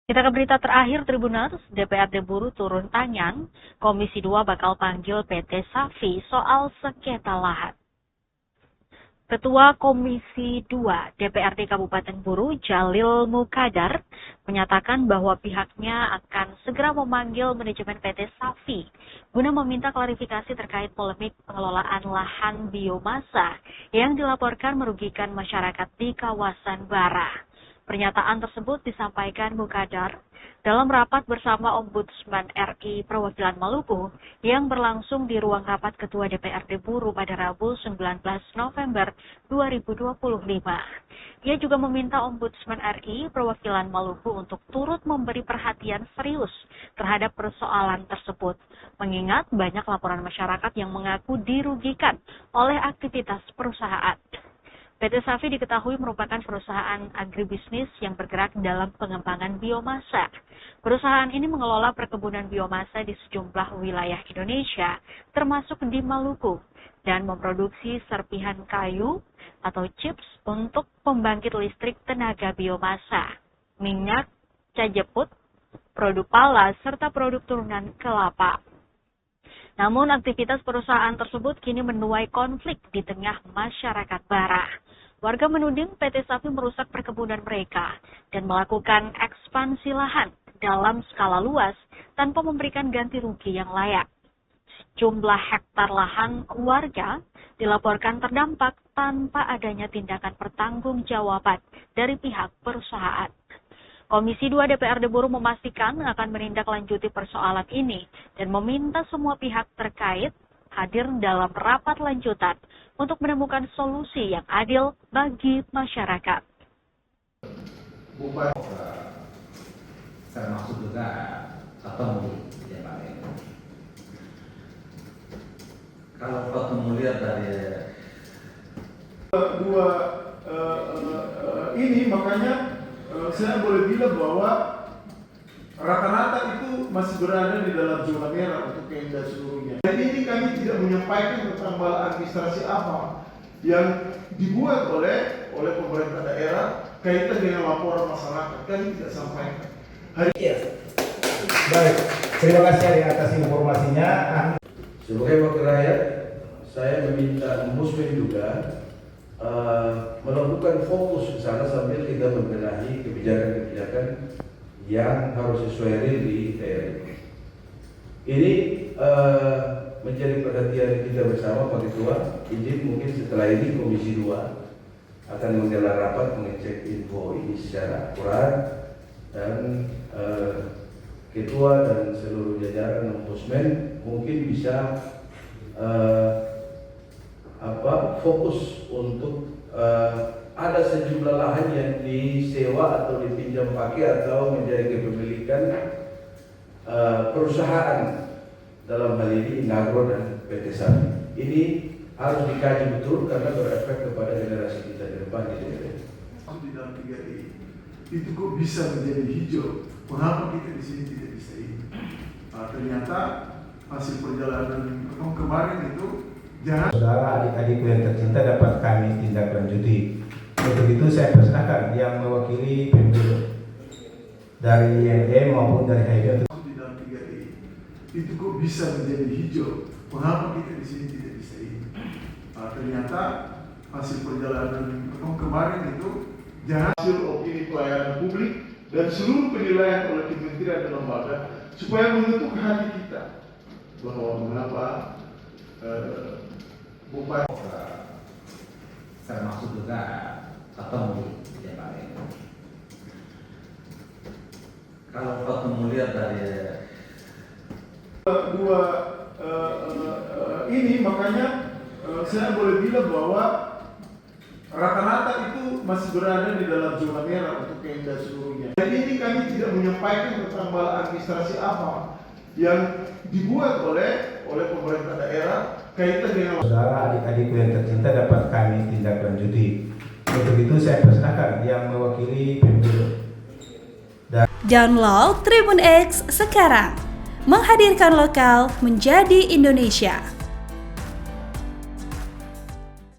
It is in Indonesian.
Kita ke berita terakhir, Tribuners. DPRD Buruh turun tangan, Komisi 2 bakal panggil PT Safi soal sengketa lahan. Ketua Komisi 2 DPRD Kabupaten Buruh, Jalil Mukadar, menyatakan bahwa pihaknya akan segera memanggil manajemen PT Safi guna meminta klarifikasi terkait polemik pengelolaan lahan biomasa yang dilaporkan merugikan masyarakat di kawasan Bara. Pernyataan tersebut disampaikan Mukadar dalam rapat bersama Ombudsman RI Perwakilan Maluku yang berlangsung di ruang rapat Ketua DPRD Buruh pada Rabu 19 November 2025. Ia juga meminta Ombudsman RI Perwakilan Maluku untuk turut memberi perhatian serius terhadap persoalan tersebut, mengingat banyak laporan masyarakat yang mengaku dirugikan oleh aktivitas perusahaan. PT Safi diketahui merupakan perusahaan agribisnis yang bergerak dalam pengembangan biomasa. Perusahaan ini mengelola perkebunan biomasa di sejumlah wilayah Indonesia, termasuk di Maluku, dan memproduksi serpihan kayu atau chips untuk pembangkit listrik tenaga biomasa, minyak, cajeput, produk pala, serta produk turunan kelapa. Namun aktivitas perusahaan tersebut kini menuai konflik di tengah masyarakat Bara. Warga menuding PT Safi merusak perkebunan mereka dan melakukan ekspansi lahan dalam skala luas tanpa memberikan ganti rugi yang layak. Jumlah hektar lahan warga dilaporkan terdampak tanpa adanya tindakan pertanggungjawaban dari pihak perusahaan. Komisi 2 DPRD Buruh memastikan akan menindaklanjuti persoalan ini dan meminta semua pihak terkait hadir dalam rapat lanjutan untuk menemukan solusi yang adil bagi masyarakat. Bukan termasuk juga ketemu yang lain. Kalau ketemu lihat dari dua ini makanya saya boleh bilang bahwa rata-rata itu masih berada di dalam zona merah untuk Pemda seluruhnya. Jadi ini kami tidak menyampaikan tentang maladministrasi apa yang dibuat oleh pemerintah daerah kaitan dengan laporan masyarakat. Kami tidak sampaikan. Baik, terima kasih atas informasinya. Sebagai wakil rakyat, saya meminta Ombudsman juga melakukan fokus ke sana sambil kita membenahi kebijakan-kebijakan yang harus sesuai real di daerah ini. Ini menjadi perhatian kita bersama Pak Ketua. Izin mungkin setelah ini Komisi 2 akan menggelar rapat mengecek info ini secara akurat dan Ketua dan seluruh jajaran Ombudsman mungkin bisa fokus untuk ada sejumlah lahan yang disewa atau dipinjam pakai atau menjadi kepemilikan perusahaan, dalam hal ini Inagro dan PT Safi. Ini harus dikaji betul karena berefek kepada generasi kita di depan di daerah. Di dalam 3D itu kok bisa menjadi hijau? Mengapa kita di sini tidak bisa ini? Ternyata hasil perjalanan kemarin itu jangan. Saudara, adik-adikku yang tercinta, dapat kami tindak lanjuti. Untuk itu saya persilakan yang mewakili Pemda dari IMD maupun dari HID. Di dalam 3D itu kok bisa menjadi hijau? Mengapa kita di sini tidak bisa ini? Ternyata hasil perjalanan kemarin itu jangan hasil opini pelayanan publik dan seluruh penilaian oleh kementerian dan lembaga supaya menentukan hati kita bahwa mengapa bupati termasuk juga ketemu yang lain. Kalau ketemu lihat dari dua ini makanya saya boleh bilang bahwa rata-rata itu masih berada di dalam zona merah untuk Pemda seluruhnya. Jadi ini kami tidak menyampaikan tentang maladministrasi apa yang dibuat oleh pemerintah daerah kaitan dengan. Saudara, adik-adikku yang tercinta, dapat kami tindak lanjuti. Untuk itu saya persilakan yang mewakili Pemda. Download Tribun X sekarang, menghadirkan lokal menjadi Indonesia.